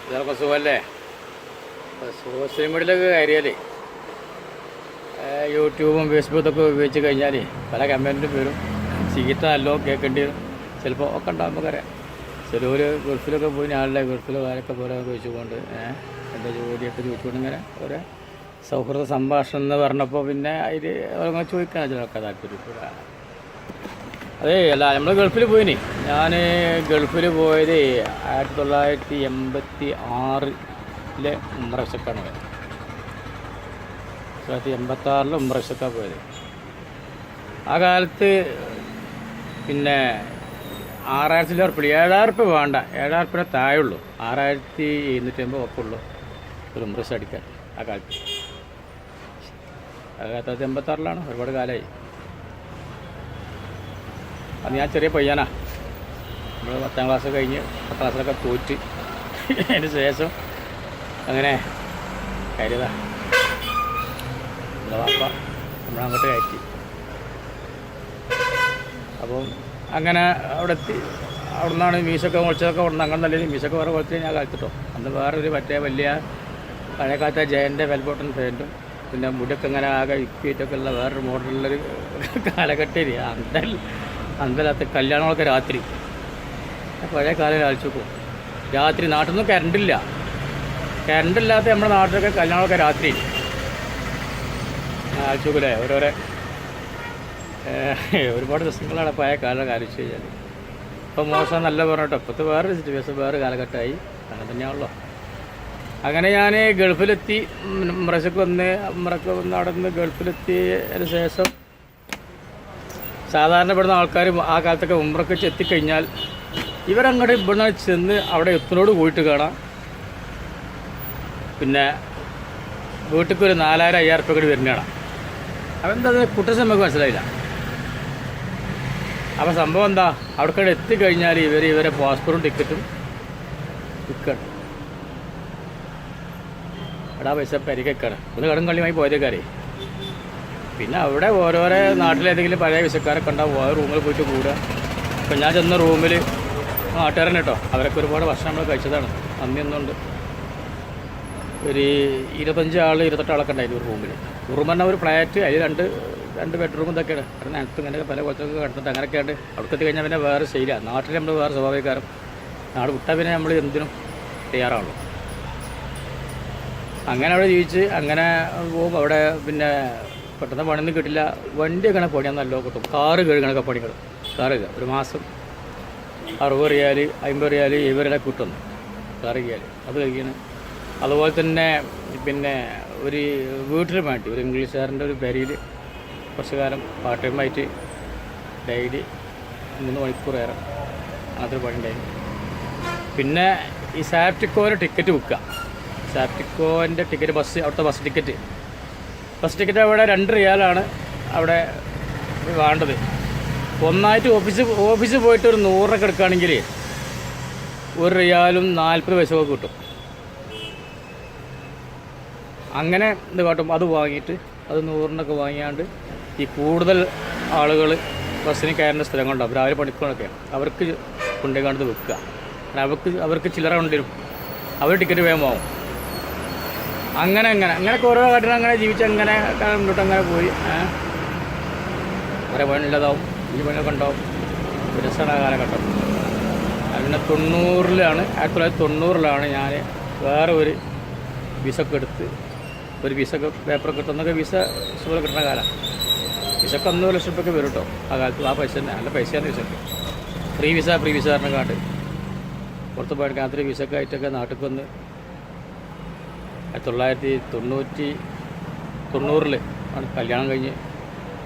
ഇതൊക്കെ സുഖമല്ലേ? സോഷ്യൽ മീഡിയയിലൊക്കെ കയറിയാൽ യൂട്യൂബും ഫേസ്ബുക്കൊക്കെ ഉപയോഗിച്ച് കഴിഞ്ഞാൽ പല കമൻറ്റും വരും. ചീത്ത നല്ലോ കേൾക്കേണ്ടി വരും. ചിലപ്പോൾ ഒക്കെ ഉണ്ടാകുമ്പോൾ അറിയാം. ചിലവർ ഗൾഫിലൊക്കെ പോയി ഞാനല്ലേ ഗൾഫിലോ കാര്യമൊക്കെ പോലെ ചോദിച്ചുകൊണ്ട് എൻ്റെ ജോലിയൊക്കെ ചോദിച്ചുകൊണ്ട് ഇങ്ങനെ ഓരോ സൗഹൃദ സംഭാഷണം എന്ന് പറഞ്ഞപ്പോൾ പിന്നെ അതിൽ അങ്ങനെ ചോദിക്കാൻ ചിലർക്ക് താല്പര്യമില്ല. അതേ അല്ല, നമ്മൾ ഗൾഫിൽ പോയിനി. ഞാൻ ഗൾഫിൽ പോയത് 1986 ഉംറയ്ക്കാണ് പോയത്. 1986 ഉംറയ്ക്കാണ് പോയത്. ആ കാലത്ത് പിന്നെ 6000 ഉറുപ്പ്യ 7000 ഉറുപ്പ്യ വേണ്ട, 7000 ഉറുപ്പ്യ താഴെയുള്ളൂ. 6750 ഒക്കെ ഉള്ളൂ ഒരു ഉംറ അടിക്കാൻ ആ കാലത്ത്. 1986 ഒരുപാട് കാലമായി. അത് ഞാൻ ചെറിയ പയ്യനാ. നമ്മൾ 10ാം ക്ലാസ് കഴിഞ്ഞ് 10ാം ക്ലാസ്സിലൊക്കെ തോറ്റ് അതിന് ശേഷം അങ്ങനെ കയറിയതാ. നമ്മളെ വാപ്പ നമ്മളങ്ങോട്ട് കയറ്റി. അപ്പം അങ്ങനെ അവിടെ എത്തി. അവിടെ നിന്നാണ് മീശൊക്കെ മുളിച്ചതൊക്കെ ഉണ്ട്. അങ്ങനെ നല്ല മീശൊക്കെ വേറെ കുളത്തിൽ ഞാൻ കളിച്ചിട്ടോ. അന്ന് വേറൊരു മറ്റേ വലിയ പഴയ കാലത്തെ ജയൻ്റെ വെൽബോട്ടൺ പാൻറ്റും പിന്നെ മുടിയൊക്കെ ഇങ്ങനെ ആകെ ഇക്കിയിട്ടൊക്കെ ഉള്ള വേറൊരു മോഡലുള്ളൊരു കാലഘട്ടം. അന്തല്ലാത്ത കല്യാണങ്ങളൊക്കെ രാത്രി പഴയ കാലം കളിച്ചു പോകും. രാത്രി നാട്ടിൽ നിന്നും കറണ്ടില്ലാത്ത നമ്മുടെ നാട്ടിലൊക്കെ കല്യാണമൊക്കെ രാത്രി ആഴ്ചക്കൂലേ ഓരോരോ ഒരുപാട് ദിവസങ്ങളാണ് പഴയ കാലം ആലോചിച്ച് കഴിഞ്ഞാൽ. ഇപ്പം മോശം നല്ല പറഞ്ഞിട്ടോ. ഇപ്പോഴത്തെ വേറൊരു സിറ്റുവേഷൻ, വേറെ കാലഘട്ടമായി. അങ്ങനെ തന്നെയാണല്ലോ. അങ്ങനെ ഞാൻ ഗൾഫിലെത്തി. ഉംറയ്ക്ക് വന്ന് അവിടെ നിന്ന് ഗൾഫിലെത്തിയതിന് ശേഷം സാധാരണ ഇവിടുന്ന് ആൾക്കാർ ആ കാലത്തൊക്കെ ഉംറയ്ക്ക് എത്തിക്കഴിഞ്ഞാൽ ഇവരങ്ങോട്ട് ഇവിടുന്ന് ചെന്ന് അവിടെ എത്തിനോട് പോയിട്ട് കാണാം. പിന്നെ വീട്ടിലേക്ക് ഒരു 4000-5000 ഉറുപ്പ്യ കൂടി വരുന്നതാണ്. അപ്പം എന്താ കുട്ടസ് നമുക്ക് മനസ്സിലായില്ല. അപ്പോൾ സംഭവം എന്താ, അവിടേക്കൂടെ എത്തിക്കഴിഞ്ഞാൽ ഇവരെ പാസ്പോർട്ടും ടിക്കറ്റും വിൽക്കണം. എടാ പൈസ പരിക്കാണ് ഒന്ന് കടും കള്ളിയുമായി പോയതേക്കാരെ. പിന്നെ അവിടെ ഓരോരോ നാട്ടിലേതെങ്കിലും പഴയ വിസക്കാരൊക്കെ ഉണ്ടാവും. ആ റൂമിൽ പോയിട്ട് കൂടുക. ഇപ്പം ഞാൻ ചെന്ന റൂമിൽ നാട്ടുകാരൻ കേട്ടോ, അവരൊക്കെ ഒരുപാട് വർഷം നമ്മൾ കഴിച്ചതാണ്. അന്നൊന്നുണ്ട് ഒരു 25 ആൾ 28 ആളൊക്കെ ഉണ്ടായിരുന്നു ഒരു റൂമിൽ. റൂം പറഞ്ഞാൽ ഒരു ഫ്ലാറ്റ്, അതിൽ രണ്ട് ബെഡ്റൂം ഇതൊക്കെയാണ്. കാരണം അടുത്ത് ഇങ്ങനെയൊക്കെ പല കുളത്തൊക്കെ കിടന്നിട്ട് അങ്ങനെയൊക്കെയാണ്. അവിടെ എത്തി കഴിഞ്ഞാൽ പിന്നെ വേറെ ശൈലിയാണ്. നാട്ടിൽ നമ്മൾ വേറെ സ്വാഭാവികക്കാരം. നാട് വിട്ടാൽ പിന്നെ നമ്മൾ എന്തിനും തയ്യാറാണല്ലോ. അങ്ങനെ അവിടെ ജീവിച്ച് അങ്ങനെ പോകും. അവിടെ പിന്നെ പെട്ടെന്ന് പണിയൊന്നും കിട്ടില്ല. വണ്ടിയൊക്കെ പണിയാൻ നല്ല കിട്ടും. കാറ് കഴുകണൊക്കെ പണികൾ. കാറ് ഒരു മാസം 60 റിയാൽ 50 റിയാൽ 70 കിട്ടുന്നു കാറ് കഴുകിയാൽ. അത് കഴിക്കണം. അതുപോലെ തന്നെ പിന്നെ ഒരു വീട്ടിൽ വേണ്ടി ഒരു ഇംഗ്ലീഷുകാരൻ്റെ ഒരു പെരയിൽ കുറച്ച് കാലം പാർട്ട് ടൈമായിട്ട് ഡെയിലി 3 മണിക്കൂർ ഏറെ അങ്ങനത്തെ പണി ഉണ്ടായിരുന്നു. പിന്നെ ഈ സാപ്റ്റിക്കോൻ്റെ ടിക്കറ്റ് വിൽക്കുക. സാപ്റ്റിക്കോൻ്റെ ടിക്കറ്റ് അവിടുത്തെ ബസ് ടിക്കറ്റ് അവിടെ 2 റിയാലാണ് അവിടെ വേണ്ടത്. ഒന്നായിട്ട് ഓഫീസിൽ പോയിട്ട് ഒരു 100 രൂപ എടുക്കുകയാണെങ്കിൽ 1 റിയാലും 40 പൈസയൊക്കെ കിട്ടും. അങ്ങനെ ഇത് കാട്ടും. അത് വാങ്ങിയിട്ട് അത് 100 വാങ്ങിയാണ്ട് ഈ കൂടുതൽ ആളുകൾ ബസ്സിന് കയറുന്ന സ്ഥലങ്ങളുണ്ടാവും. രാവിലെ പണിക്കളൊക്കെ അവർക്ക് കൊണ്ടുപോയി വെക്കുക. അവർക്ക് ചില്ലറ കൊണ്ടുവരും. അവർ ടിക്കറ്റ് വേഗം വാങ്ങും. അങ്ങനെയൊക്കെ ഓരോ ഘട്ടം അങ്ങനെ ജീവിച്ച് അങ്ങനെ മുന്നോട്ട് അങ്ങനെ പോയി. കുറേ പണിയുള്ളതാവും, ഈ പണിയൊക്കെ ഉണ്ടാവും. രസമാണ് ആ കാലഘട്ടം. പിന്നെ 1990 ഞാൻ വേറെ ഒരു വിസൊക്കെ എടുത്ത് ഒരു വിസൊക്കെ പേപ്പറൊക്കെ കിട്ടുന്നൊക്കെ വിസ സുഖം കിട്ടുന്ന കാലം. വിസക്ക് 1 ലക്ഷം രൂപയൊക്കെ വരും കേട്ടോ ആ കാലത്ത്. ആ പൈസ തന്നെ നല്ല പൈസയാണ് വിസക്ക്. ഫ്രീ വിസ പറഞ്ഞ കാണ്ട് പുറത്ത് പോയിട്ട് രാത്രി വിസൊക്കെ ആയിട്ടൊക്കെ നാട്ടിൽ വന്ന് 1990 ആണ് കല്യാണം കഴിഞ്ഞ്